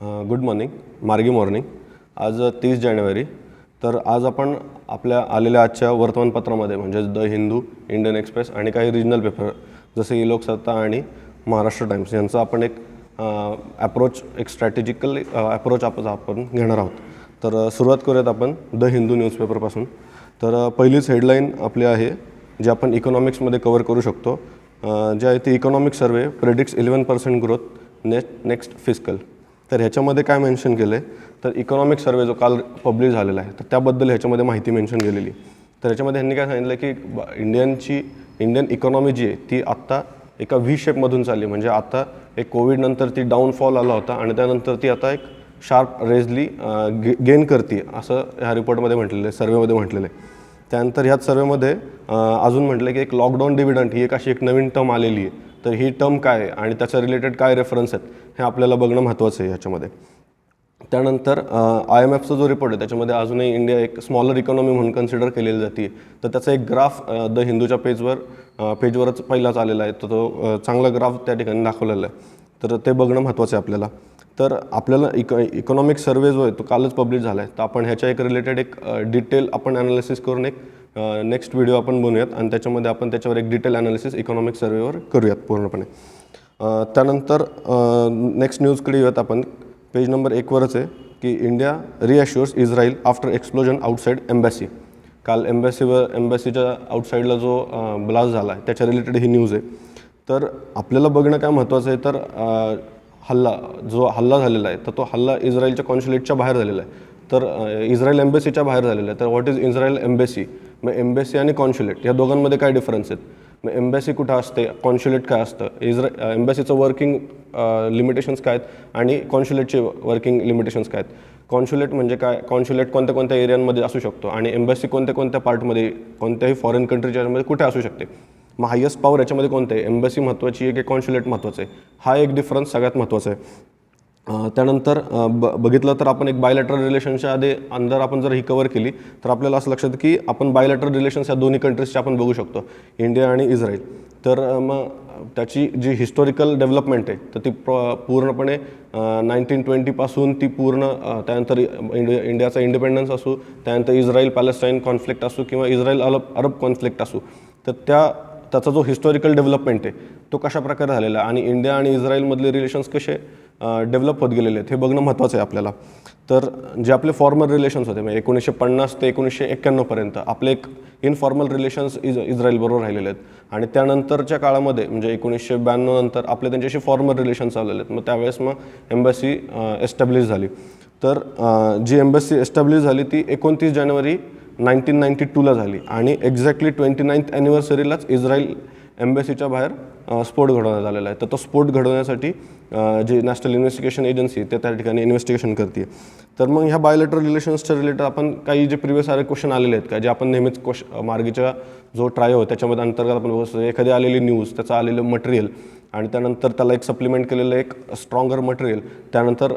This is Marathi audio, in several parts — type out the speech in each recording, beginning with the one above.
गुड मॉर्निंग, मार्गी मॉर्निंग. आज 30 जानेवारी. तर आज आपण आपल्या आलेल्या आजच्या वर्तमानपत्रामध्ये म्हणजे द हिंदू, इंडियन एक्सप्रेस आणि काही रिजनल पेपर जसे की लोकसत्ता आणि महाराष्ट्र टाइम्स यांचा आपण एक एक स्ट्रॅटेजिकल ॲप्रोच आपण घेणार आहोत. तर सुरुवात करूयात आपण द हिंदू न्यूजपेपरपासून. तर पहिलीच हेडलाईन आपली आहे जी आपण इकॉनॉमिक्समध्ये कवर करू शकतो, जे आहे ती economic survey predicts 11% growth next fiscal. तर ह्याच्यामध्ये काय मेन्शन केलं आहे तर इकॉनॉमिक सर्वे जो काल पब्लिश झालेला आहे तर त्याबद्दल ह्याच्यामध्ये माहिती मेन्शन केलेली. तर ह्याच्यामध्ये ह्यांनी काय सांगितलं की इंडियन इकॉनॉमी जी आहे ती आत्ता एका व्ही शेपमधून चालली. म्हणजे आता एक कोविडनंतर ती डाऊनफॉल आला होता आणि त्यानंतर ती आता एक शार्प रेजली गेन करते असं ह्या रिपोर्टमध्ये म्हटलेलं आहे, सर्वेमध्ये म्हटलेलं आहे. त्यानंतर ह्याच सर्वेमध्ये अजून म्हटलं की एक लॉकडाऊन डिव्हिडंड ही अशी एक नवीन टर्म आलेली आहे. तर ही टर्म काय आहे आणि त्याच्या रिलेटेड काय रेफरन्स आहेत हे आपल्याला बघणं महत्त्वाचं आहे ह्याच्यामध्ये. त्यानंतर IMFचा जो रिपोर्ट आहे त्याच्यामध्ये अजूनही इंडिया एक स्मॉलर इकॉनॉमी म्हणून कन्सिडर केलेली जाते. तर त्याचा एक ग्राफ द हिंदूच्या पेजवरच पहिलाच आलेला आहे. तर तो चांगला ग्राफ त्या ठिकाणी दाखवलेला आहे. तर ते बघणं महत्त्वाचं आहे आपल्याला. तर आपल्याला इकॉनॉमिक सर्वे जो आहे तो कालच पब्लिश झाला आहे. तर आपण ह्याच्या एक रिलेटेड एक डिटेल आपण ॲनालिसिस करून एक नेक्स्ट व्हिडिओ आपण बनवूयात आणि त्याच्यामध्ये आपण त्याच्यावर एक डिटेल ॲनालिसिस इकॉनॉमिक सर्वेवर करूयात पूर्णपणे. त्यानंतर नेक्स्ट न्यूजकडे येऊयात आपण. पेज नंबर 1वरच आहे की India reassures Israel after explosion outside embassy. काल एम्बॅसीच्या आउटसाईडला जो ब्लास्ट झाला आहे त्याच्या रिलेटेड ही न्यूज आहे. तर आपल्याला बघणं काय महत्त्वाचं आहे तर हल्ला झालेला आहे तर तो हल्ला इस्रायलच्या कॉन्सुलेटच्या बाहेर झालेला आहे. तर इस्रायल एम्बेसीच्या बाहेर झालेलं आहे. तर व्हॉट इज इस्रायल एम्बेसी? मग एम्बेसी आणि कॉन्सुलेट या दोघांमध्ये काय डिफरन्स आहेत? मग एम्बॅसी कुठं असते, कॉन्सुलेट काय असतं, एम्बॅसीचं वर्किंग लिमिटेशन्स काय आहेत आणि कॉन्सुलेटचे वर्किंग लिमिटेशन्स काय आहेत? कॉन्सुलेट म्हणजे काय, कॉन्सुलेट कोणत्या कोणत्या एरियांमध्ये असू शकतो आणि एम्बॅसी कोणत्या कोणत्या पार्टमध्ये कोणत्याही फॉरेन कंट्रीच्या कुठे असू शकते. मग हायस्ट पॉवर याच्यामध्ये कोणतं आहे, एम्बॅसी महत्त्वाची आहे की कॉन्सुलेट महत्त्वाचं आहे? हा एक डिफरन्स सगळ्यात महत्त्वाचा आहे. त्यानंतर बघितलं तर आपण एक बायलॅटरल रिलेशनच्या अंदर आपण जर ही कवर केली तर आपल्याला असं लक्षात की आपण बायलॅटरल रिलेशन्स या दोन्ही कंट्रीजचे आपण बघू शकतो, इंडिया आणि इस्रायल. तर मग त्याची जी हिस्टॉरिकल डेव्हलपमेंट आहे तर ती पूर्णपणे 1920पासून ती पूर्ण त्यानंतर इंडियाचा इंडिपेंडन्स असू, त्यानंतर इस्रायल पॅलेस्टाईन कॉन्फ्लिक्ट असू किंवा इस्रायल अरब कॉन्फ्लिक्ट असू, तर त्याचा जो हिस्टॉरिकल डेव्हलपमेंट आहे तो कशा प्रकारे झालेला आहे आणि इंडिया आणि इस्रायलमधले रिलेशन्स कसे डेव्हलप होत गेलेले आहेत हे बघणं महत्त्वाचं आहे आपल्याला. तर जे आपले फॉर्मल रिलेशन्स होते म्हणजे 1950 ते 1991पर्यंत आपले एक इनफॉर्मल रिलेशन्स इस्रायलबरोबर राहिलेले आहेत आणि त्यानंतरच्या काळामध्ये म्हणजे 1992 नंतर आपले त्यांच्याशी फॉर्मल रिलेशन्स चाललेले आहेत. मग त्यावेळेस मग एम्बॅसी एस्टॅब्लिश झाली. तर जी एम्बॅसी एस्टॅब्लिश झाली ती 29 जानेवारी 1992ला झाली आणि एक्झॅक्टली 29th ॲनिव्हर्सरीलाच इस्रायल एम्बॅसीच्या बाहेर स्फोट घडवण्यात आलेला आहे. तर तो स्फोट घडवण्यासाठी जी नॅशनल इन्व्हेस्टिगेशन एजन्सी ते त्या ठिकाणी इन्व्हेस्टिगेशन करते. तर मग ह्या बायोलेटरल रिलेशन्सच्या रिलेटेड आपण काही जे प्रिव्हियस क्वेश्चन आलेले आहेत का जे आपण नेहमीच मार्गीच्या जो ट्राय होता त्याच्यामध्ये अंतर्गत आपण बघतो एखादी आलेली न्यूज, त्याचं आलेलं मटेरियल आणि त्यानंतर त्याला एक सप्लिमेंट केलेलं एक स्ट्रॉंगर मटेरियल, त्यानंतर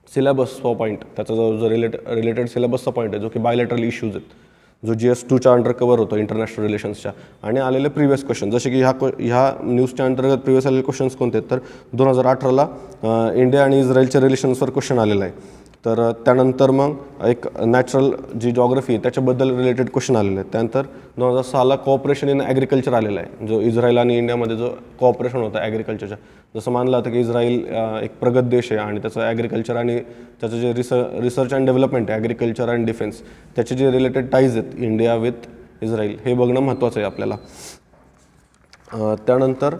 सिलेबसचा पॉईंट, त्याचा जो रिलेटेड सिलेबसचा पॉईंट आहे जो की बायोलेटरल इश्यूज आहेत, जो GS2च्या अंडर कवर होतो इंटरनॅशनल रिलेशन्सच्या, आणि आलेले प्रिव्हियस क्वेश्चन जसे की ह्या न्यूजच्या अंतर्गत प्रिव्हियस आलेले क्वेश्चन्स कोणते आहेत तर 2018ला इंडिया आणि इस्रायलच्या रिलेशन्सवर क्वेश्चन आलेला आहे. तर त्यानंतर मग एक नॅचरल जी जॉग्रफी आहे त्याच्याबद्दल रिलेटेड क्वेश्चन आलेले आहेत. त्यानंतर 2006ला कोऑपरेशन इन ॲग्रिकल्चर आलेला आहे, जो इस्रायल आणि इंडियामध्ये जो कोऑपरेशन होता ॲग्रिकल्चरच्या. जसं मानलं होतं की इस्रायल एक प्रगत देश आहे आणि त्याचं ॲग्रिकल्चर आणि त्याचं जे रिसर्च अँड डेव्हलपमेंट आहे ॲग्रिकल्चर अँड डिफेन्स त्याचे जे रिलेटेड टाईज आहेत इंडिया विथ इस्रायल हे बघणं महत्त्वाचं आहे आपल्याला. त्यानंतर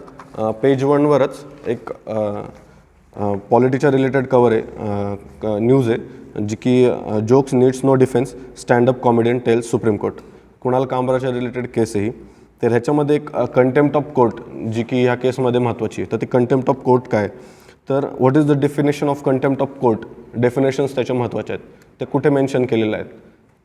पेज 1वरच एक पॉलिटिच्या रिलेटेड कवर आहे, न्यूज आहे जी की jokes needs no defence, standup comedian tells supreme court. Kunal कामराच्या रिलेटेड केस आहे ही. तर ह्याच्यामध्ये एक कंटेम्प्ट ऑफ कोर्ट जी की ह्या केसमध्ये महत्त्वाची आहे. तर ती कंटेम्प्ट ऑफ कोर्ट काय, तर what is the definition of contempt of court, definitions त्याच्या महत्त्वाच्या आहेत, ते कुठे मेन्शन केलेलं आहेत.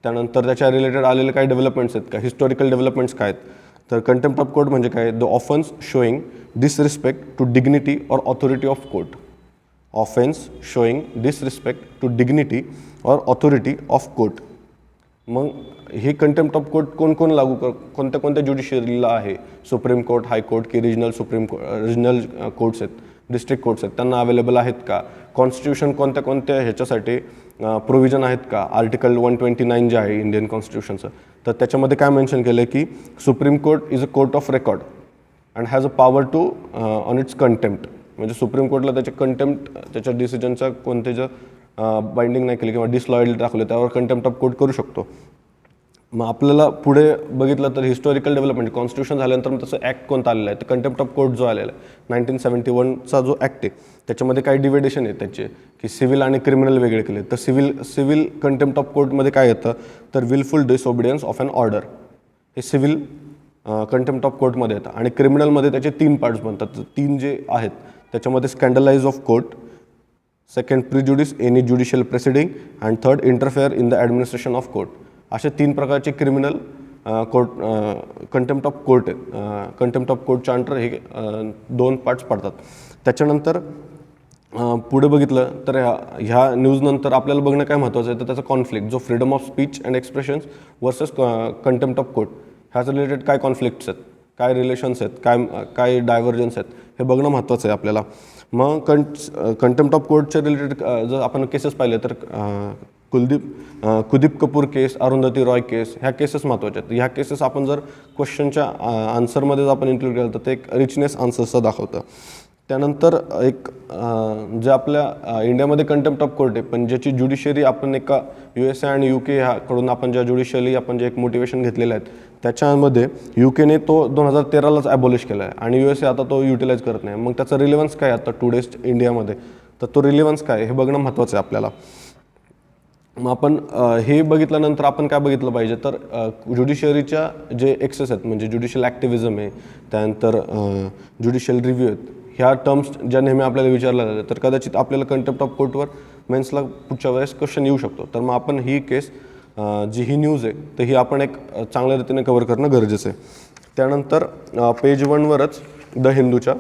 त्यानंतर त्याच्या रिलेटेड आलेले काही डेव्हलपमेंट्स आहेत का, हिस्टॉरिकल डेव्हलपमेंट्स काय आहेत. तर कंटेम्प्ट ऑफ कोर्ट म्हणजे काय, the offence showing disrespect to dignity or authority of court. Offence showing disrespect to dignity or authority of court. मग ही कंटेम्प्ट ऑफ कोर्ट कोण लागू कोणत्या ज्युडिशियरीला आहे, सुप्रीम कोर्ट, हायकोर्ट की रिजनल कोर्ट्स आहेत डिस्ट्रिक्ट कोर्ट्स आहेत त्यांना अवेलेबल आहेत का, कॉन्स्टिट्यूशन कोणत्या कोणत्या ह्याच्यासाठी प्रोव्हिजन आहेत का, आर्टिकल 129 जे आहे इंडियन कॉन्स्टिट्यूशनचं, तर त्याच्यामध्ये काय मेन्शन केलं आहे की Supreme Court is a court of record and has a power to on its contempt. म्हणजे सुप्रीम कोर्टला त्याचे कंटेम्प्ट त्याच्या डिसिजनचा कोणत्याचं बाइंडिंग नाही केली किंवा डिसलॉयल्टी दाखवले त्यावर कंटेम्प्ट ऑफ कोर्ट करू शकतो. मग आपल्याला पुढे बघितलं तर हिस्टॉरिकल डेव्हलपमेंट कॉन्स्टिट्यूशन झाल्यानंतर मग तसं ॲक्ट कोणता आलेला आहे तर कंटेम्प्ट ऑफ कोर्ट जो आलेला आहे 1971चा जो ॲक्ट आहे त्याच्यामध्ये काही डिव्हिडेशन आहे त्याचे की सिव्हिल आणि क्रिमिनल वेगळे केले. तर सिव्हिल कंटेम्प्ट ऑफ कोर्टमध्ये काय येतं तर wilful disobedience of an order हे सिव्हिल कंटेम्प्ट ऑफ कोर्टमध्ये येतं. आणि क्रिमिनलमध्ये त्याचे 3 पार्ट्स बनतात. 3 जे आहेत त्याच्यामध्ये scandalise of court, second prejudice any judicial presiding and third interfere in the administration of court. असे 3 प्रकारचे criminal court contempt of court आहेत. कंटेम्प्ट ऑफ कोर्टच्या अंडर हे 2 पार्ट्स पडतात. त्याच्यानंतर पुढे बघितलं तर ह्या न्यूजनंतर आपल्याला बघणं काय महत्त्वाचं आहे तर त्याचा कॉन्फ्लिक्ट जो freedom of speech and expressions versus contempt of court ह्याचं रिलेटेड काय कॉन्फ्लिक्ट्स आहेत, काय रिलेशन्स आहेत, काय डायव्हर्जन्स आहेत हे बघणं महत्त्वाचं आहे आपल्याला. मग कंटेम्प्ट ऑफ कोर्टच्या रिलेटेड जर आपण केसेस पाहिले तर कुलदीप कपूर केस, अरुंधती रॉय केस ह्या केसेस महत्त्वाच्या आहेत. ह्या केसेस आपण जर क्वेश्चनच्या आन्सरमध्ये जर आपण इन्क्लूड केलं तर ते एक रिचनेस आन्सर्सचं दाखवतं. त्यानंतर एक जे आपल्या इंडियामध्ये कंटेम्प्ट ऑफ कोर्ट आहे पण ज्याची ज्युडिशियरी आपण एका USA आणि UK ह्याकडून आपण ज्या ज्युडिशियली आपण जे एक मोटिवेशन घेतलेलं आहेत त्याच्यामध्ये UKने तो 2013लाच ॲबॉलिश केला आहे आणि USA आता तो युटिलाइज करत नाही. मग त्याचा रिलेव्हन्स काय आता टुडेज इंडियामध्ये तर तो रिलेव्हन्स काय हे बघणं महत्त्वाचं आहे आपल्याला. मग आपण हे बघितल्यानंतर आपण काय बघितलं पाहिजे तर ज्युडिशियरीच्या जे एक्सेस आहेत म्हणजे ज्युडिशियल ॲक्टिव्हिजम आहे, त्यानंतर ज्युडिशियल रिव्ह्यू आहेत, ह्या टर्म्स ज्या नेहमी आपल्याला विचारल्या जातात तर कदाचित आपल्याला कंटेम्प्ट ऑफ कोर्टवर मेन्सला पुढच्या वेळेस क्वेश्चन येऊ शकतो. तर मग आपण ही केस जी ही न्यूज आहे तर ही आपण एक चांगल्या रीतीने कव्हर करणं गरजेचं आहे. त्यानंतर पेज 1वरच द हिंदूच्या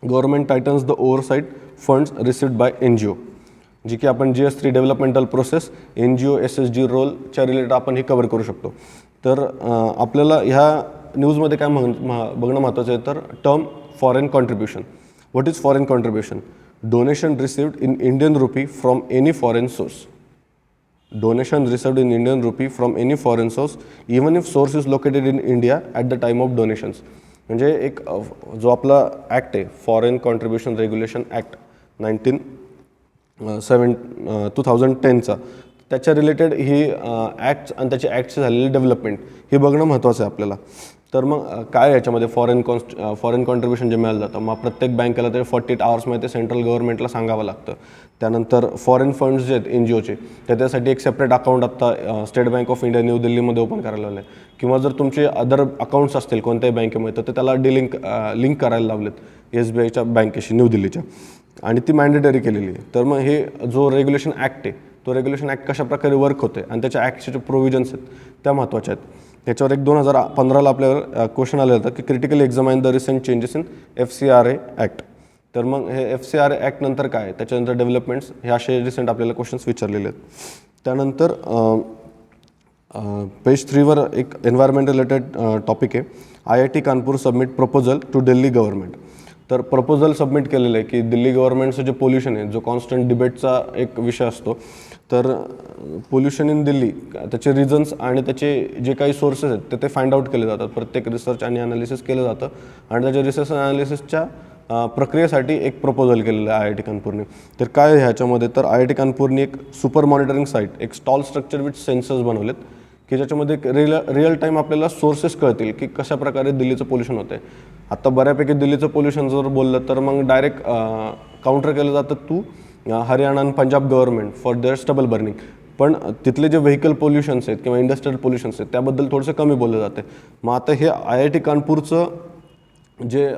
government tightens the oversight funds received by NGO जी की आपण GS3 developmental process NGO SSG रोलच्या रिलेटेड आपण ही कव्हर करू शकतो. तर आपल्याला ह्या न्यूजमध्ये काय बघणं महत्त्वाचं आहे तर term foreign contribution. What is foreign contribution? Donation received in Indian rupee from any foreign source. Donation received in Indian rupee from any foreign source even if source is located in India at the time of donations. म्हणजे एक जो आपला ॲक्ट आहे फॉरेन कॉन्ट्रीब्युशन रेग्युलेशन ॲक्ट 2010चा त्याच्या रिलेटेड ही ॲक्ट्स आणि त्याची ॲक्टची झालेली डेव्हलपमेंट हे बघणं महत्त्वाचं आहे आपल्याला. तर मग काय याच्यामध्ये फॉरेन कॉन्ट्रीब्युशन जे मिळालं जातं मग प्रत्येक बँकेला ते 48 आवर्समध्ये ते सेंट्रल गव्हर्नमेंटला सांगावं लागतं. त्यानंतर फॉरेन फंड्स जे आहेत NGOचे त्याच्यासाठी एक सेपरेट अकाउंट आत्ता state bank of India new दिल्लीमध्ये ओपन करायला लावलं आहे किंवा जर तुमचे अदर अकाउंट्स असतील कोणत्याही बँकेमध्ये तर ते त्याला लिंक करायला लावलेत SBIच्या बँकेशी न्यू दिल्लीच्या आणि ती मॅन्डेटरी केलेली आहे. तर मग हे जो रेग्युलेशन ॲक्ट आहे तो रेग्युलेशन ॲक्ट कशाप्रकारे वर्क होते आणि त्याच्या ॲक्टचे जे प्रोव्हिजन्स आहेत त्या महत्त्वाच्या आहेत. याच्यावर एक 2015ला आपल्यावर क्वेश्चन आलं होतं की critically examine the recent changes in FCRA act. तर मग हे FCRA ॲक्ट नंतर काय त्याच्यानंतर डेव्हलपमेंट्स हे असे रिसेंट आपल्याला क्वेश्चन्स विचारलेले आहेत. त्यानंतर पेज 3वर एक एन्व्हायरमेंट रिलेटेड टॉपिक आहे. IIT Kanpur submit proposal to Delhi government. तर प्रपोजल सबमिट केलेलं आहे की दिल्ली गव्हर्नमेंटचं जे पोल्युशन आहे जो कॉन्स्टंट डिबेटचा एक विषय असतो तर पोल्युशन इन दिल्ली त्याचे रिझन्स आणि त्याचे जे काही सोर्सेस आहेत ते फाइंड आउट केले जातात. प्रत्येक रिसर्च आणि ॲनालिसिस केलं जातं आणि त्याच्या रिसर्च ॲनालिसिसच्या प्रक्रियेसाठी एक प्रपोजल केलेलं आहे IIT कानपूरने. तर काय ह्याच्यामध्ये तर IIT कानपूरने एक सुपर मॉनिटरिंग साईट एक स्टॉल स्ट्रक्चर विथ सेन्सर्स बनवलेत की ज्याच्यामध्ये रिअल टाईम आपल्याला सोर्सेस कळतील की कशाप्रकारे दिल्लीचं पोल्युशन होतं आहे. आत्ता बऱ्यापैकी दिल्लीचं पोल्युशन जर बोललं तर मग डायरेक्ट काउंटर केलं जातं तू हरियाणा आणि Punjab government for their stubble burning. पण तिथले जे व्हेकल पोल्युशन्स आहेत किंवा इंडस्ट्रियल पोल्युशन्स आहेत त्याबद्दल थोडंसं कमी बोललं जाते. मग आता हे IIT कानपूरचं जे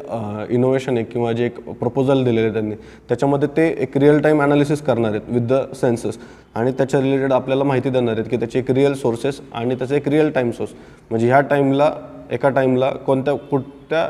इनोव्हेशन आहे किंवा जे एक प्रपोजल दिलेलं आहे त्यांनी त्याच्यामध्ये ते एक रिअल टाईम ॲनालिसिस करणार आहेत विथ द सेन्सस आणि त्याच्या रिलेटेड आपल्याला माहिती देणार आहेत की त्याचे एक रिअल सोर्सेस आणि त्याचा एक रिअल टाईम सोर्स म्हणजे ह्या टाईमला एका टाईमला कुठल्या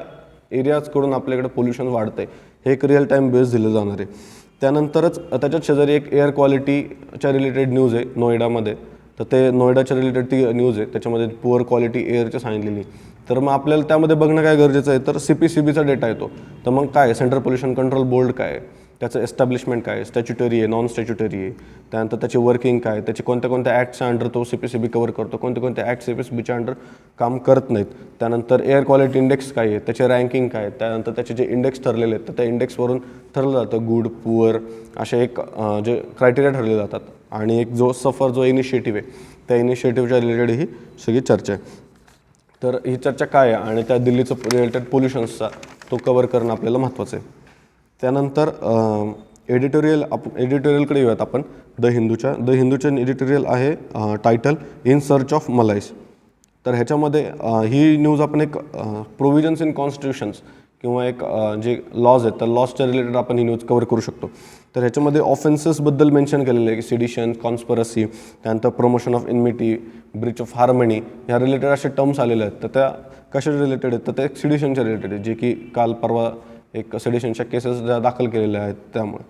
एरियाजकडून आपल्याकडे पोल्युशन वाढतं आहे हे एक रिअल टाईम बेस दिलं जाणार आहे. त्यानंतरच त्याच्यात शेजारी एक एअर क्वालिटीच्या रिलेटेड न्यूज आहे नोएडामध्ये तर ते नोएडाच्या रिलेटेड ती न्यूज आहे, त्याच्यामध्ये पुअर क्वालिटी एअरची सांगितलेली. तर मग आपल्याला त्यामध्ये बघणं काय गरजेचं आहे, तर CPCBचा डेटा येतो. तर मग काय सेंट्रल पोल्युशन कंट्रोल बोर्ड काय आहे, त्याचं एस्टॅब्लिशमेंट काय आहे, स्टॅच्युटरी आहे, नॉन स्टॅच्युटरी आहे, त्यानंतर त्याची वर्किंग काय, त्याचे कोणत्या कोणत्या ॲक्टच्या अंडर तो CPCB कव्हर करतो, कोणते कोणते ॲक्ट CPCBच्या अंडर काम करत नाहीत. त्यानंतर एअर क्वालिटी इंडेक्स काय आहे, त्याचे रँकिंग काय, त्यानंतर त्याचे जे इंडेक्स ठरलेले आहेत तर त्या इंडेक्सवरून ठरलं जातं गुड पुअर असे एक जे क्रायटेरिया ठरले जातात. आणि एक जो सफर जो इनिशिएटिव्ह आहे त्या इनिशिएटिव्हच्या रिलेटेड ही सगळी चर्चा आहे. तर ही चर्चा काय आहे आणि त्या दिल्लीचं रिलेटेड पोल्युशन्सचा तो कवर करणं आपल्याला महत्त्वाचं आहे. त्यानंतर एडिटोरियलकडे येऊयात आपण. द हिंदूच्या एडिटोरियल आहे टायटल इन सर्च ऑफ मलाईस. तर ह्याच्यामध्ये ही न्यूज आपण एक प्रोव्हिजन्स इन कॉन्स्टिट्यूशन्स किंवा एक जे लॉज आहेत त्या लॉजच्या रिलेटेड आपण ही न्यूज कवर करू शकतो. तर ह्याच्यामध्ये ऑफेन्सेसबद्दल मेन्शन केलेलं आहे की सिडिशन, कॉन्स्परसी, त्यानंतर promotion of enmity, breach of harmony ह्या रिलेटेड असे टर्म्स आलेले आहेत. तर त्या कशा रिलेटेड आहेत, तर त्या एक सिडिशनच्या रिलेटेड आहे, जे की काल परवा एक सिडिशनच्या केसेस दाखल केलेल्या आहेत त्यामुळे.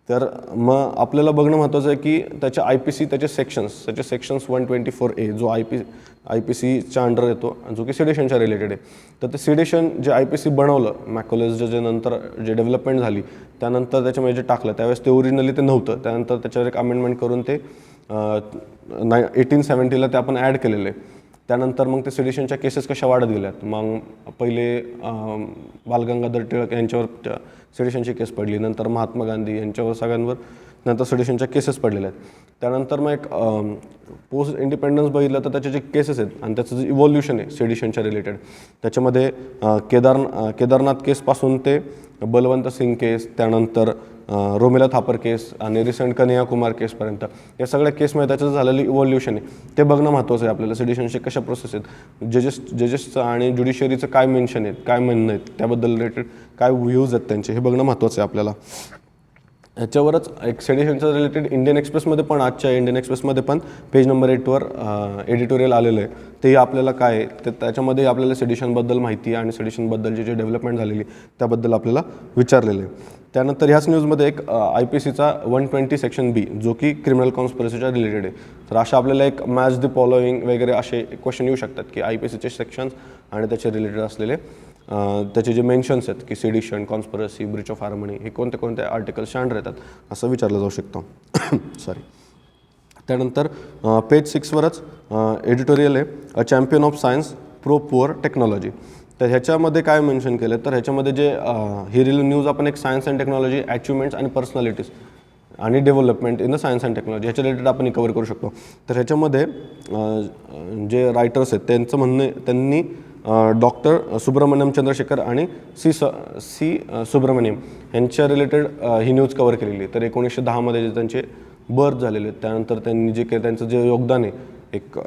तर मग आपल्याला बघणं महत्त्वाचं आहे की त्याच्या IPC त्याचे सेक्शन्स 124A जो IPCच्या अंडर येतो जो की सिडिशनच्या रिलेटेड आहे. तर ते सिडिशन जे IPC बनवलं मॅकोलेसचं जे नंतर जे डेव्हलपमेंट झाली त्यानंतर त्याच्यामध्ये जे टाकलं त्यावेळेस ते ओरिजिनली ते नव्हतं. त्यानंतर त्याच्यावर एक अमेंडमेंट करून ते 1870ला ते आपण ॲड केलेलं आहे. त्यानंतर मग ते सिडिशनच्या केसेस कशा वाढत गेल्यात. मग पहिले बालगंगाधर टिळक यांच्यावर सिडिशनची केस पडली, नंतर महात्मा गांधी यांच्यावर सगळ्यांवर नंतर सिडिशनच्या केसेस पडलेल्या आहेत. त्यानंतर मग एक पोस्ट इंडिपेंडन्स बघितलं तर त्याचे जे केसेस आहेत आणि त्याचं जे इव्हॉल्युशन आहे सिडिशनच्या रिलेटेड त्याच्यामध्ये केदारनाथ केसपासून ते बलवंत सिंग केस, त्यानंतर रोमिला थापर केस आणि रिसेंट कन्हैयाकुमार केसपर्यंत या सगळ्या केसमध्ये त्याचं झालेलं इव्हॉल्युशन आहे ते बघणं महत्त्वाचं आहे आपल्याला. सिडिशनचे कशा प्रोसेस आहेत, जजेसचं आणि ज्युडिशियरीचं काय मेन्शन आहेत, काय म्हणणं आहेत, त्याबद्दल रिलेटेड काय व्ह्यूज आहेत त्यांचे हे बघणं महत्त्वाचं आहे आपल्याला. ह्याच्यावरच एक सिडिशनच्या रिलेटेड इंडियन एक्सप्रेसमध्ये पण आजच्या इंडियन एक्सप्रेसमध्ये पण पेज नंबर 8वर एडिटोरियल आलेलं आहे. तेही आपल्याला काय आहे तर त्याच्यामध्ये आपल्याला सिडिशनबद्दल माहिती आणि सिडिशनबद्दलची जे डेव्हलपमेंट झालेली त्याबद्दल आपल्याला विचारलेलं आहे. त्यानंतर ह्याच न्यूजमध्ये एक IPCचा 120 सेक्शन B जो की क्रिमिनल कॉन्स्पिरसीच्या रिलेटेड आहे. तर अशा आपल्याला एक मॅच द फॉलोइंग वगैरे असे क्वेश्चन येऊ शकतात की IPCचे सेक्शन्स आणि त्याचे रिलेटेड असलेले त्याचे जे मेन्शन्स आहेत की sedition, conspiracy, Breach of harmony हे कोणते कोणते आर्टिकल्सच्या अंडर येतात असं विचारलं जाऊ शकतं. सॉरी. त्यानंतर पेज 6वरच एडिटोरियल आहे a champion of science pro poor technology. तर ह्याच्यामध्ये काय मेन्शन केलं तर ह्याच्यामध्ये जे ही न्यूज आपण एक सायन्स अँड टेक्नॉलॉजी अचिव्हमेंट्स आणि पर्सनॅलिटीज आणि development in the science and technology ह्याच्या रिलेटेड आपण कवर करू शकतो. तर ह्याच्यामध्ये जे रायटर्स आहेत त्यांचं म्हणणं त्यांनी डॉक्टर सुब्रमण्यम चंद्रशेखर आणि सी सुब्रमण्यम यांच्या रिलेटेड ही न्यूज कवर केलेली आहे. तर 1910मध्ये जे त्यांचे बर्थ झालेले आहेत त्यानंतर त्यांनी जे काही त्यांचं जे योगदान आहे एक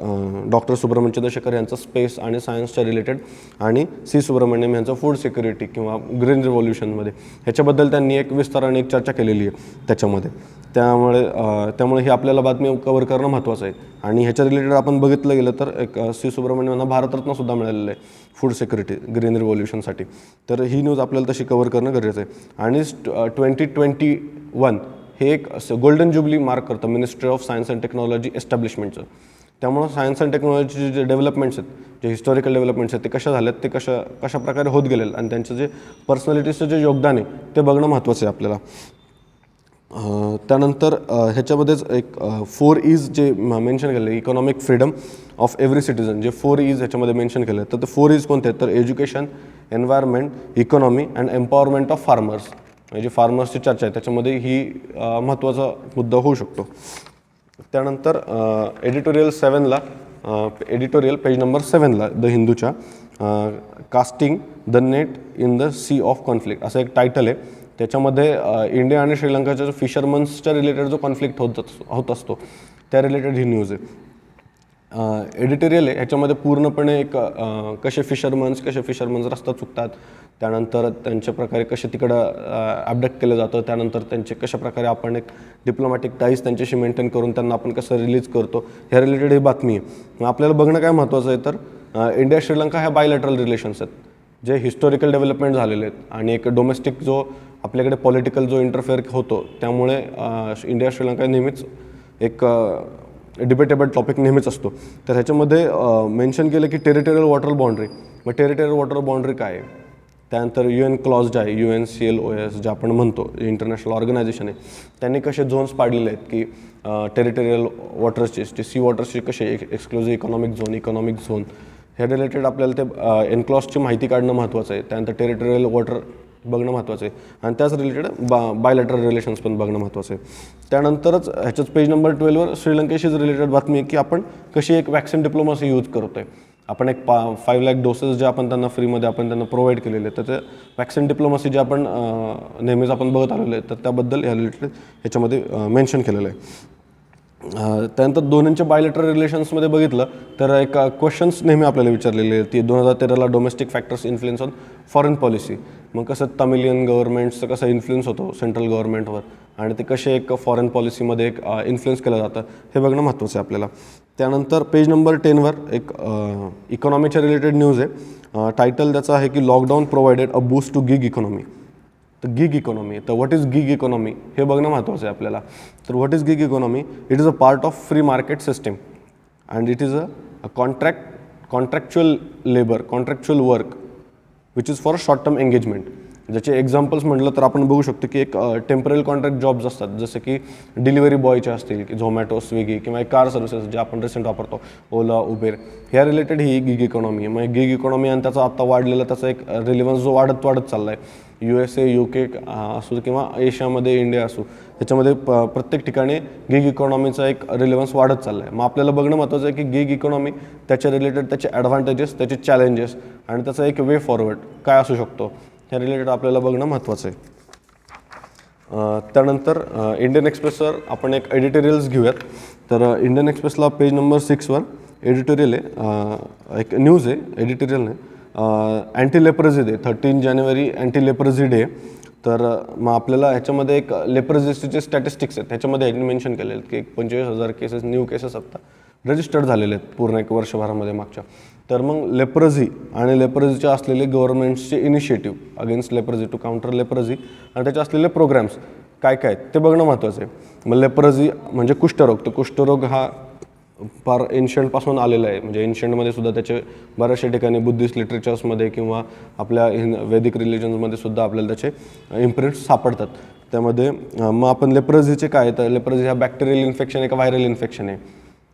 डॉक्टर सुब्रमण्यम चंद्रशेखर यांचं स्पेस आणि सायन्सच्या रिलेटेड आणि सी सुब्रमण्यम यांचं फूड सिक्युरिटी किंवा ग्रीन रिव्हॉल्युशनमध्ये ह्याच्याबद्दल त्यांनी एक विस्ताराने एक चर्चा केलेली आहे त्याच्यामध्ये. त्यामुळे ही आपल्याला बातमी कवर करणं महत्त्वाचं आहे. आणि ह्याच्या रिलेटेड आपण बघितलं गेलं तर एक सी सुब्रमण्यम यांना भारतरत्नसुद्धा मिळालेलं आहे फूड सिक्युरिटी ग्रीन रिव्हॉल्युशनसाठी. तर ही न्यूज आपल्याला तशी कवर करणं गरजेचं आहे. आणि 2021 हे एक गोल्डन जुबली मार्क करतं ministry of science and technology एस्टॅब्लिशमेंटचं. त्यामुळं सायन्स अँड टेक्नॉलॉजीचे जे डेव्हलपमेंट्स आहेत जे हिस्टॉरिकल डेव्हलपमेंट्स आहेत ते कशा झालेत ते कशा प्रकारे होत गेले आणि त्यांचं जे पर्सनॅलिटीचं जे योगदान आहे ते बघणं महत्त्वाचं आहे आपल्याला. त्यानंतर ह्याच्यामध्येच एक 4 E's जे मेन्शन केलं आहे economic freedom of every citizen जे 4 E's ह्याच्यामध्ये मेन्शन केलं आहे. तर ते 4 E's कोणते आहेत तर education, environment, economy and empowerment of farmers. म्हणजे फार्मर्सची चर्चा आहे त्याच्यामध्ये ही महत्त्वाचा मुद्दा होऊ शकतो. त्यानंतर एडिटोरियल पेज नंबर 7ला द हिंदूच्या casting the net in the sea of conflict असं एक टायटल आहे. त्याच्यामध्ये इंडिया आणि श्रीलंकाच्या फिशरमन्सच्या रिलेटेड जो कॉन्फ्लिक्ट होत असतो त्या रिलेटेड ही न्यूज आहे. एडिटोरियल आहे ह्याच्यामध्ये पूर्णपणे एक कसे फिशरमन्स रस्ता चुकतात, त्यानंतर त्यांच्या प्रकारे कसे तिकडं ॲबडक्ट केलं जातं, त्यानंतर त्यांचे कशा प्रकारे आपण एक डिप्लोमॅटिक टाईज त्यांच्याशी मेंटेन करून त्यांना आपण कसं रिलीज करतो ह्या रिलेटेड ही बातमी आहे. आपल्याला बघणं काय महत्त्वाचं आहे तर इंडिया श्रीलंका ह्या बायलॅटरल रिलेशन्स आहेत जे हिस्टॉरिकल डेव्हलपमेंट झालेले आहेत आणि एक डोमेस्टिक जो आपल्याकडे पॉलिटिकल जो इंटरफेअर होतो त्यामुळे इंडिया श्रीलंका नेहमीच एक डिबेटेबल टॉपिक नेहमीच असतो. तर ह्याच्यामध्ये मेन्शन केलं की टेरिटोरियल वॉटर बाउंड्री. मग टेरिटोरियल वॉटर बाउंड्री काय आहे, त्यानंतर UN क्लॉज जे आहे UNCLOS जे आपण म्हणतो इंटरनॅशनल ऑर्गनायझेशन आहे, त्यांनी कसे झोन्स पाडलेले आहेत की टेरिटोरियल वॉटर्सचे जे सी वॉटर्सचे कसे एक्सक्लुझिव्ह इकॉनॉमिक झोन ह्या रिलेटेड आपल्याला ते एनक्लॉजची माहिती काढणं महत्त्वाचं आहे. त्यानंतर टेरिटोरियल वॉटर बघणं महत्त्वाचं आहे आणि त्याच रिलेटेड बायलॅटरल रिलेशन्स पण बघणं महत्त्वाचं आहे. त्यानंतरच ह्याच्याच पेज नंबर 12वर श्रीलंकेशीच रिलेटेड बातमी आहे की आपण कशी एक वॅक्सिन डिप्लोमसी यूज करतो आहे. आपण एक 5 लाख डोसेस जे आपण त्यांना फ्रीमध्ये आपण त्यांना प्रोव्हाइड केलेले आहेत, तर ते वॅक्सिन डिप्लोमसी जे आपण नेहमीच आपण बघत आलेलो आहे, तर त्याबद्दल ह्या रिलेटेड ह्याच्यामध्ये मेन्शन केलेलं आहे. त्यानंतर दोन्हींच्या बायलॅटरल रिलेशन्समध्ये बघितलं तर एक क्वेश्चन्स नेहमी आपल्याला विचारलेले आहेत. ती 2013ला domestic factors influence on foreign policy. मग कसं तमिलियन गव्हर्नमेंटचं कसं इन्फ्लुएन्स होतो सेंट्रल गव्हर्नमेंटवर आणि ते कसे एक फॉरेन पॉलिसीमध्ये एक इन्फ्लुएन्स केलं जातं हे बघणं महत्त्वाचं आहे आपल्याला. त्यानंतर पेज नंबर 10वर एक इकॉनॉमीच्या रिलेटेड न्यूज आहे. टायटल त्याचं आहे की lockdown provided a boost to gig economy. तर गिग इकॉनॉमी, तर व्हॉट इज गिग इकॉनॉमी हे बघणं महत्त्वाचं आहे आपल्याला. तर what is gig economy, it is a part of free market system and it is a contractual labour, contractual work which is for short term engagement. ज्याचे एक्झाम्पल्स म्हटलं तर आपण बघू शकतो की एक टेम्पररी कॉन्ट्रॅक्ट जॉब्स असतात, जसे की डिलिव्हरी बॉयचे असतील की झोमॅटो, स्विगी किंवा एक कार सर्व्हिसेस जे आपण रिसेंट वापरतो ओला, उबेर, ह्या रिलेटेड ही गिग इकॉनॉमी आहे. मग गिग इकॉनॉमी आणि त्याचा आता वाढलेला त्याचा एक रिलेव्हन्स जो वाढत चालला आहे, USA, UK असू किंवा एशियामध्ये इंडिया असू, ह्याच्यामध्ये प्रत्येक ठिकाणी गिग इकॉनॉमीचा एक रिलेव्हन्स वाढत चालला आहे. मग आपल्याला बघणं महत्त्वाचं आहे की गिग इकॉनॉमी त्याच्या रिलेटेड त्याचे ॲडव्हान्टेजेस, त्याचे चॅलेंजेस आणि त्याचा एक वे फॉरवर्ड काय असू शकतो ह्या रिलेटेड आपल्याला बघणं महत्त्वाचं आहे. त्यानंतर इंडियन एक्सप्रेसवर आपण एक एडिटोरियल्स घेऊयात. तर इंडियन एक्सप्रेसला पेज नंबर 6वर एडिटोरियल आहे, एक न्यूज आहे एडिटोरियल नाही, अँटी लेप्रझी डे, 13 जानेवारी अँटी लेप्रझी डे. तर मग आपल्याला ह्याच्यामध्ये एक लेप्रझीचे स्टॅटिस्टिक्स आहेत, ह्याच्यामध्ये ह्यांनी मेन्शन केलेले आहेत की 25,000 केसेस न्यू केसेस आत्ता रजिस्टर्ड झालेले आहेत पूर्ण एक वर्षभरामध्ये मागच्या. तर मग लेप्रझी आणि लेप्रझीचे असलेले गव्हर्नमेंट्सचे इनिशिएटिव्ह अगेन्स्ट लेप्रझी टू काउंटर लेप्रझी आणि त्याचे असलेले प्रोग्राम्स काय काय आहेत ते बघणं महत्त्वाचं आहे. मग लेप्रझी म्हणजे कुष्ठरोग, तर कुष्ठरोग हा फार एन्शंटपासून आलेला आहे. म्हणजे एन्शंटमध्ये सुद्धा त्याचे बऱ्याचशा ठिकाणी बुद्धिस्ट लिटरेचर्समध्ये किंवा आपल्या वैदिक रिलिजन्समध्ये सुद्धा आपल्याला त्याचे इम्प्रिंट्स सापडतात. त्यामध्ये मग आपण लेप्रझीचे काय, तर लेप्रझी हा बॅक्टेरियल इन्फेक्शन आहे का व्हायरल इन्फेक्शन आहे.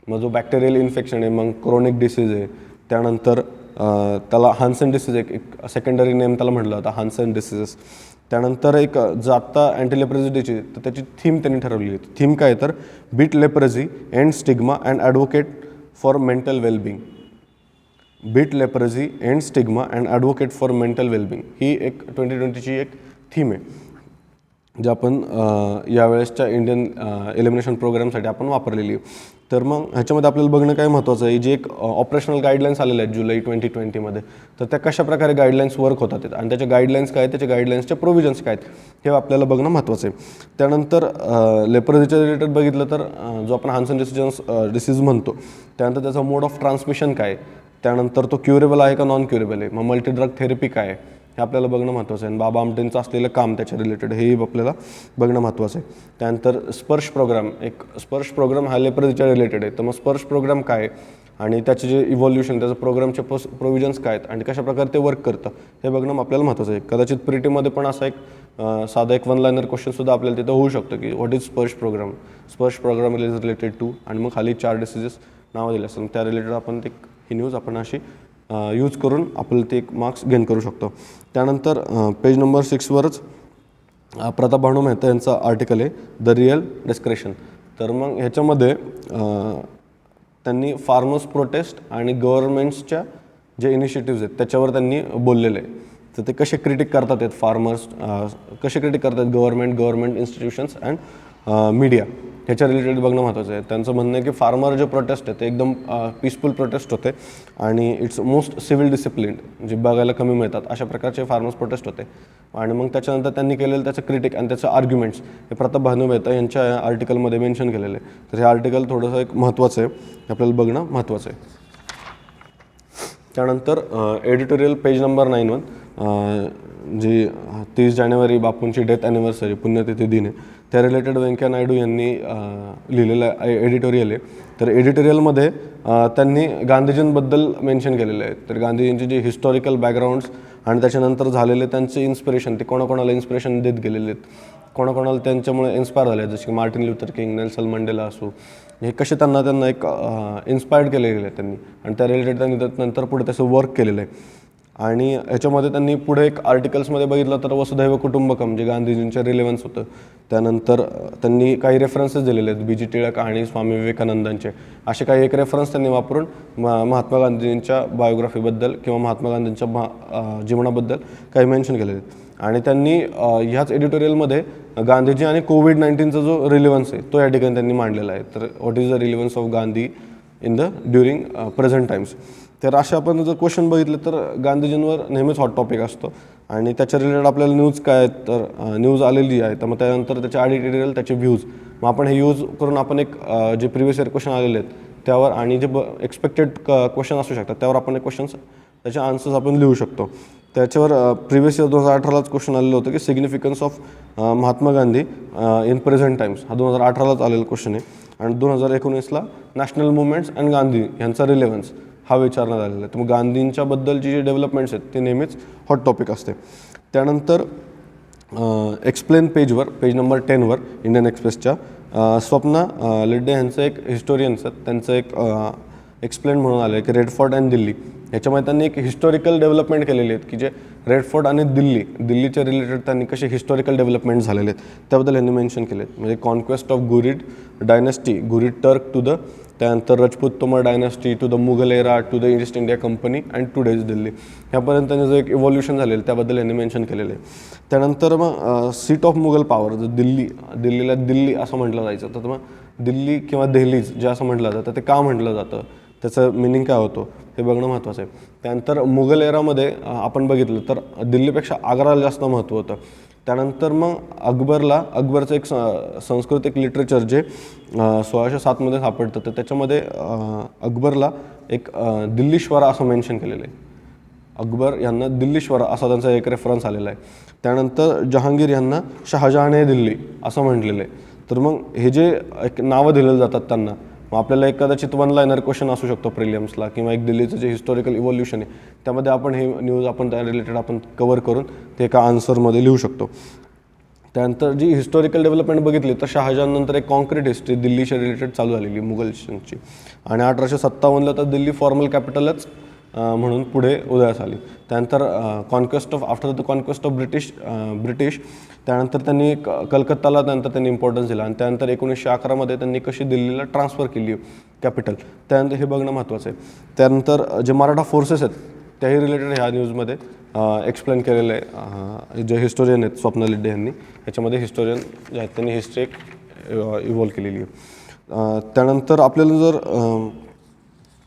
मग जो बॅक्टेरियल इन्फेक्शन आहे मग क्रोनिक डिसीज आहे. त्यानंतर त्याला हान्सन डिसीज एक सेकंडरी नेम त्याला म्हटलं होतं हान्सन डिसीजेस. त्यानंतर एक जर आत्ता अँटी लेप्रझी डेची तर त्याची थीम त्यांनी ठरवली आहे. थीम काय तर beat leprosy end stigma and advocate for mental wellbeing. Beat leprosy end stigma and advocate for mental wellbeing ही एक 2020ची एक थीम आहे जे आपण यावेळेसच्या इंडियन एलिमिनेशन प्रोग्रामसाठी आपण वापरलेली आहे. तर मग ह्याच्यामध्ये आपल्याला बघणं काय महत्त्वाचं आहे, जे एक ऑपरेशनल गाईडलाईन्स आलेले आहेत जुलै 2020मध्ये, तर त्या कशा प्रकारे गाईडलाईन्स वर्क होतात आणि त्याच्या गाईडलाईन्स काय आहेत, त्याच्या गाईडलाईन्सचे प्रोव्हिजन्स काय आहेत हे आपल्याला बघणं महत्त्वाचं आहे. त्यानंतर लेप्रझीच्या रिलेटेड बघितलं तर जो आपण हान्सन डिसीज म्हणतो, त्यानंतर त्याचा मोड ऑफ ट्रान्समिशन काय, त्यानंतर तो क्युरेबल आहे का नॉन क्युरेबल आहे, मग मल्टी ड्रग थेरपी काय आहे हे आपल्याला बघणं महत्त्वाचं आहे. बाबा आमटेंचं असलेलं काम त्याच्या रिलेटेड हे आपल्याला बघणं महत्त्वाचं आहे. त्यानंतर स्पर्श प्रोग्राम, एक स्पर्श प्रोग्राम हा लेप्रझीच्या रिलेटेड आहे. तर मग स्पर्श प्रोग्राम काय आणि त्याचे जे इव्हॉल्युशन, त्याचं प्रोग्रामचे प्रोव्हिजन्स काय आहेत आणि कशाप्रकारे ते वर्क करतं हे बघणं आपल्याला महत्त्वाचं आहे. कदाचित प्रिटीमध्ये पण असा एक साधा एक 1 लाइनर क्वेश्चनसुद्धा आपल्याला तिथं होऊ शकतं की व्हॉट इज स्पर्श प्रोग्राम, स्पर्श प्रोग्राम इज रिलेटेड टू आणि मग खाली 4 डिसीजेस नावं दिले असतात त्या रिलेटेड आपण ते ही न्यूज आपण अशी यूज करून आपल्याला ते एक मार्क्स गेन करू शकतो. त्यानंतर पेज नंबर 6वरच प्रताप भानू मेहता यांचा आर्टिकल आहे द रिअल डिस्क्रेशन. तर मग ह्याच्यामध्ये त्यांनी फार्मर्स प्रोटेस्ट आणि गव्हर्नमेंट्सच्या जे इनिशिएटिव्ज आहेत त्याच्यावर त्यांनी बोललेलं आहे. तर ते कसे क्रिटिक करतात आहेत फार्मर्स, कसे क्रिटिक करतात गव्हर्नमेंट इन्स्टिट्यूशन्स अँड मीडिया ह्याच्या रिलेटेड बघणं महत्त्वाचं आहे. त्यांचं म्हणणं आहे की फार्मर जे प्रोटेस्ट आहे ते एकदम पीसफुल प्रोटेस्ट होते आणि इट्स मोस्ट सिव्हिल डिसिप्लिन जे बघायला कमी मिळतात अशा प्रकारचे फार्मर्स प्रोटेस्ट होते. आणि मग त्याच्यानंतर त्यांनी केलेलं त्याचं क्रिटिक आणि त्याचं आर्ग्युमेंट्स हे प्रताप भानू मेहता यांच्या आर्टिकलमध्ये मेन्शन केलेलं आहे. तर हे आर्टिकल थोडंसं एक महत्त्वाचं आहे, आपल्याला बघणं महत्त्वाचं आहे. त्यानंतर एडिटोरियल पेज नंबर 9वर जी 30 जानेवारी बापूंची डेथ ॲनिव्हर्सरी पुण्यतिथी दिन आहे, त्या रिलेटेड व्यंकय्या नायडू यांनी लिहिलेलं एडिटोरियल आहे. तर एडिटोरियलमध्ये त्यांनी गांधीजींबद्दल मेन्शन केलेलं आहे. तर गांधीजींचे जे हिस्टॉरिकल बॅकग्राऊंड्स आणि त्याच्यानंतर झालेले त्यांचे इन्स्पिरेशन, ते कोणाकोणाला इन्स्पिरेशन देत गेलेले आहेत, कोणाकोणाला त्यांच्यामुळे इन्स्पायर झाले आहेत, जसे की मार्टिन लुथर किंग, नेल्सन मंडेला असो, हे कसे त्यांना एक इन्स्पायर्ड केले गेले त्यांनी, आणि त्या रिलेटेड त्यांनी नंतर पुढे त्याचं वर्क केलेलं आहे. आणि ह्याच्यामध्ये त्यांनी पुढे एक आर्टिकल्समध्ये बघितलं तर वसुधैव कुटुंबकम जे गांधीजींच्या रिलेव्हन्स होतं, त्यानंतर त्यांनी काही रेफरन्सेस दिलेले आहेत, बी.जी. टिळक आणि स्वामी विवेकानंदांचे, असे काही एक रेफरन्स त्यांनी वापरून महात्मा गांधींच्या बायोग्राफीबद्दल किंवा महात्मा गांधींच्या जीवनाबद्दल काही मेन्शन केलेले आहेत. आणि त्यांनी ह्याच एडिटोरियलमध्ये गांधीजी आणि कोविड-19चा जो रिलेव्हन्स आहे तो या ठिकाणी त्यांनी मांडलेला आहे. तर what is the relevance of Gandhi in the during present times. तर असे आपण जर क्वेश्चन बघितले तर गांधीजींवर नेहमीच हॉट टॉपिक असतो, आणि त्याच्या रिलेटेड आपल्याला न्यूज काय आहेत, तर न्यूज आलेली आहे, तर मग त्यानंतर त्याचे एडिटोरियल, त्याचे व्ह्यूज, मग आपण हे यूज करून आपण एक जे प्रिव्हियस इयर क्वेश्चन आलेले आहेत त्यावर, आणि जे एक्सपेक्टेड क्वेश्चन असू शकतात त्यावर आपण एक क्वेश्चन्स, त्याचे आन्सर्स आपण लिहू शकतो. त्याच्यावर प्रिव्हियस इयर 2018लाच क्वेश्चन आलेलं होतं की significance of Mahatma Gandhi in present times, हा 2018लाच आलेला क्वेश्चन आहे. आणि 2019ला नॅशनल मुवमेंट्स अँड गांधी यांचा रिलेव्हन्स हा विचारण्यात आलेला आहे. तर मग गांधींच्याबद्दलची जे डेव्हलपमेंट्स आहेत ते नेहमीच हॉट टॉपिक असते. त्यानंतर एक्सप्लेन पेजवर, पेज नंबर 10वर इंडियन एक्सप्रेसच्या स्वप्ना लेड्डे यांचं एक हिस्टोरियन्स आहेत, त्यांचं एक एक्सप्लेन म्हणून आलं आहे की रेड फोर्ट अँड दिल्ली. ह्याच्यामध्ये त्यांनी एक हिस्टॉरिकल डेव्हलपमेंट केलेली आहेत की जे रेड फोर्ट आणि दिल्लीच्या रिलेटेड त्यांनी कसे हिस्टॉरिकल डेव्हलपमेंट झालेले आहेत त्याबद्दल यांनी मेन्शन केले आहेत. म्हणजे conquest of Ghurid dynasty, Ghurid Turk to the, त्यानंतर Rajput Tomar dynasty to the Mughal era to the East India Company and today's Delhi, ह्यापर्यंत त्यांनी जो एक इव्हॉल्युशन झालेलं त्याबद्दल यांनी मेन्शन केलेलं आहे. त्यानंतर मग सीट ऑफ मुघल पॉवर, जर दिल्लीला दिल्ली असं म्हटलं जायचं, तर मग दिल्ली किंवा दहलीज जे असं म्हटलं जातं ते का म्हटलं जातं, त्याचं मिनिंग काय होतं हे बघणं महत्त्वाचं आहे. त्यानंतर मुघल एरामध्ये आपण बघितलं तर दिल्लीपेक्षा आग्राला जास्त महत्त्व होतं. त्यानंतर मग अकबरचं एक सांस्कृतिक लिटरेचर जे 1607मध्ये सापडतं, तर त्याच्यामध्ये अकबरला एक दिल्लीश्वरा असं मेन्शन केलेलं आहे. अकबर यांना दिल्लीश्वरा असा त्यांचा एक रेफरन्स आलेला आहे. त्यानंतर जहांगीर यांना शहाजहान दिल्ली असं म्हटलेलं आहे. तर मग हे जे एक नावं दिलेलं जातात त्यांना, मग आपल्याला एक कदाचित 1 लायनर क्वेश्चन असू शकतो प्रिलियम्सला, किंवा एक दिल्लीचं जे हिस्टॉरिकल इव्हॉल्युशन आहे त्यामध्ये आपण हे न्यूज आपण त्या रिलेटेड आपण कवर करून ते एका आन्सरमध्ये लिहू शकतो. त्यानंतर जी हिस्टॉरिकल डेव्हलपमेंट बघितली तर शहाजहाननंतर एक कॉन्क्रीट हिस्ट्री दिल्लीच्या रिलेटेड चालू झालेली मुघलची, आणि 1857ला तर दिल्ली फॉर्मल कॅपिटलच म्हणून पुढे उदयास आली. त्यानंतर after the conquest of British त्यानंतर त्यांनी कलकत्ताला त्यानंतर त्यांनी इम्पॉर्टन्स दिला, आणि त्यानंतर 1911मध्ये त्यांनी कशी दिल्लीला ट्रान्सफर केली कॅपिटल, त्यानंतर हे बघणं महत्त्वाचं आहे. त्यानंतर जे मराठा फोर्सेस आहेत त्याही रिलेटेड ह्या न्यूजमध्ये एक्सप्लेन केलेलं आहे. जे हिस्टोरियन आहेत स्वप्ना लेड्डे यांनी, याच्यामध्ये हिस्टोरियन जे आहेत त्यांनी हिस्ट्री एक इव्हॉल्व केलेली आहे. त्यानंतर आपल्याला जर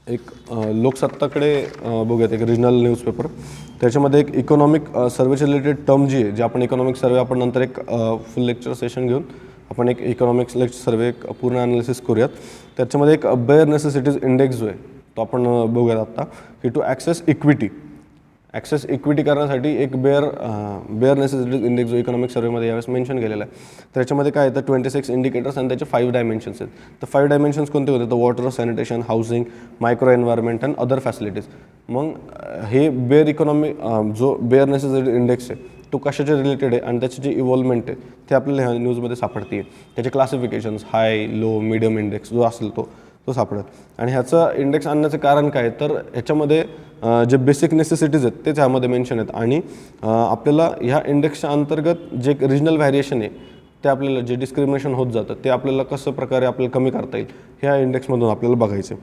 एक लोकसत्ताकडे बघूयात, एक रिजनल न्यूजपेपर, त्याच्यामध्ये एक इकॉनॉमिक सर्वेच्या रिलेटेड टर्म जी आहे, जे आपण इकॉनॉमिक सर्वे आपण नंतर एक फुल लेक्चर सेशन घेऊन आपण एक इकॉनॉमिक्स लेक्चर सर्वे एक पूर्ण ॲनालिसिस करूयात. त्याच्यामध्ये एक बेअर नेसेसिटीज इंडेक्स जो आहे तो आपण बघूयात आत्ता, की टू ॲक्सेस इक्विटी करण्यासाठी एक बेअर नेसेसिटीज इंडेक्स जो इकॉनॉमिक सर्वेमध्ये यावेळेस मेन्शन केलेला आहे. त्याच्यामध्ये काय आहे तर 26 इंडिकेटर्स आणि त्याचे 5 डायमेन्शन्स आहेत. तर 5 डायमेन्शन्स कोणते होते, तर water, sanitation, housing, micro environment and other facilities. मग हे जो बेअर नेसेसिटी इंडेक्स आहे तो कशाचे रिलेटेड आहे आणि त्याची जी इव्हॉल्वमेंट आहे ते आपल्याला ह्या न्यूजमध्ये सापडते. त्याचे क्लासिफिकेशन्स हाय, लो, मिडियम इंडेक्स जो असेल तो सापडेल. आणि ह्याचं इंडेक्स आणण्याचं कारण काय, तर ह्याच्यामध्ये जे बेसिक नेसेसिटीज आहेत तेच ह्यामध्ये मेन्शन आहेत, आणि आपल्याला ह्या इंडेक्सच्या अंतर्गत जे रिजनल व्हॅरिएशन आहे ते आपल्याला जे डिस्क्रिमिनेशन होत जातं ते आपल्याला कसं प्रकारे आपल्याला कमी करता येईल ह्या इंडेक्समधून आपल्याला बघायचं.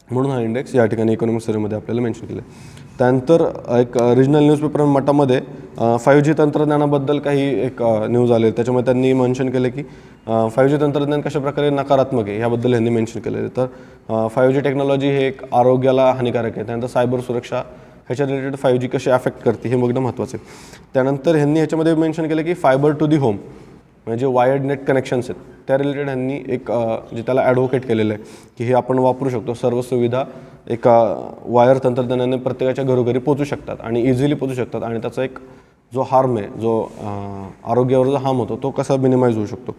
म्हणून हा इंडेक्स या ठिकाणी इकॉनॉमिक सर्वेमध्ये आपल्याला मेन्शन केलं आहे. त्यानंतर एक रिजनल न्यूजपेपर मटामध्ये 5G तंत्रज्ञानाबद्दल काही एक न्यूज आले, त्याच्यामध्ये त्यांनी मेन्शन केलं की 5G तंत्रज्ञान कशाप्रकारे नकारात्मक आहे याबद्दल यांनी मेन्शन केलेलं आहे. तर 5G टेक्नॉलॉजी हे एक आरोग्याला हानिकारक आहे. त्यानंतर सायबर सुरक्षा ह्याच्या रिलेटेड 5G कशी अफेक्ट करते हे बघणं महत्त्वाचं आहे. त्यानंतर ह्यांनी ह्याच्यामध्ये मेन्शन केलं की फायबर टू दी होम म्हणजे वायर्ड नेट कनेक्शन्स आहेत त्या रिलेटेड ह्यांनी एक जे त्याला ॲडव्होकेट केलेलं आहे की हे आपण वापरू शकतो. सर्व सुविधा एका वायर तंत्रज्ञानाने प्रत्येकाच्या घरोघरी पोचू शकतात आणि इझिली पोचू शकतात, आणि त्याचा एक जो हार्म आहे, जो आरोग्यावर जो हार्म होतो तो कसा मिनिमाइज होऊ शकतो.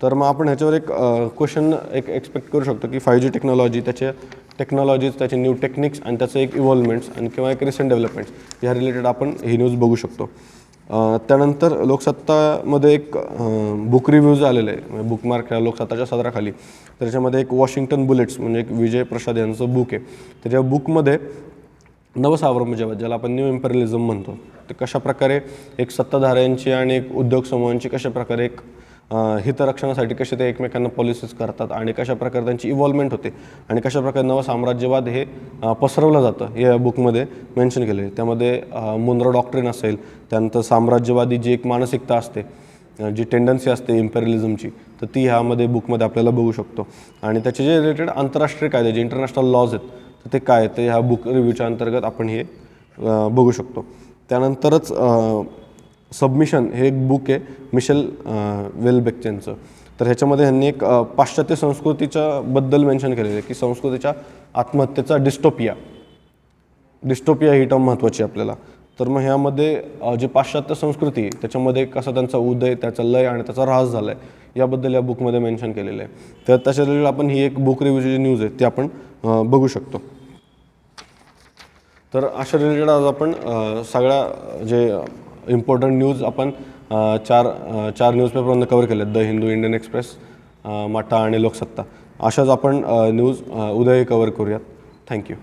तर मग आपण ह्याच्यावर एक क्वेश्चन एक्सपेक्ट करू शकतो की 5G टेक्नॉलॉजी, त्याचे टेक्नॉलॉजीज, त्याचे न्यू टेक्निक्स आणि त्याचं एक इव्हॉल्वमेंट्स आणि किंवा एक रिसेंट डेव्हलपमेंट्स या रिलेटेड आपण ही न्यूज बघू शकतो. त्यानंतर लोकसत्तामध्ये एक बुक रिव्ह्यूज आलेलं आहे, बुकमार्क ह्या लोकसत्ताच्या सदराखाली. त्याच्यामध्ये एक वॉशिंग्टन बुलेट्स म्हणजे एक विजय प्रसाद यांचं बुक आहे. त्याच्या बुकमध्ये नवसाम्राज्यवाद, ज्याला आपण न्यू इम्पेरियलिझम म्हणतो, ते कशाप्रकारे एक सत्ताधाऱ्यांची आणि एक उद्योग समूहांची कशाप्रकारे एक हितरक्षणासाठी कसे ते एकमेकांना पॉलिसीज करतात आणि कशाप्रकारे त्यांची इव्हॉल्वमेंट होते आणि कशाप्रकारे नवसाम्राज्यवाद हे पसरवलं जातं या बुकमध्ये मेन्शन केलं आहे. त्यामध्ये मुनरो डॉक्ट्रिन असेल, त्यानंतर साम्राज्यवादी जी एक मानसिकता असते, जी टेंडन्सी असते इम्पेरियलिझमची, तर ती ह्यामध्ये बुकमध्ये आपल्याला बघू शकतो. आणि त्याचे जे रिलेटेड आंतरराष्ट्रीय कायदे, जे इंटरनॅशनल लॉज आहेत, तर ते काय ते ह्या बुक रिव्ह्यूच्या अंतर्गत आपण हे बघू शकतो. त्यानंतरच सबमिशन हे एक बुक आहे मिशेल वेलबेक यांचं. तर ह्याच्यामध्ये ह्यांनी एक पाश्चात्य संस्कृतीच्या बद्दल मेन्शन केलेलं आहे की संस्कृतीच्या आत्महत्येचा डिस्टोपिया ही टर्म महत्त्वाची आपल्याला. तर मग ह्यामध्ये जे पाश्चात्य संस्कृती आहे त्याच्यामध्ये कसा त्यांचा उदय, त्याचा लय आणि त्याचा ऱ्हास झाला आहे याबद्दल या बुकमध्ये मेन्शन केलेलं आहे. तर त्याच्या रिलेटेड आपण ही एक बुक रिव्ह्यूची जी न्यूज आहे ती आपण बघू शकतो. तर अशा रिलेटेड आज आपण सगळ्या जे इम्पॉर्टंट न्यूज आपण चार न्यूजपेपरमध्ये कव्हर केले, द हिंदू, इंडियन एक्सप्रेस, माटा आणि लोकसत्ता. अशाच आपण न्यूज उद्याही कव्हर करूयात. थँक्यू.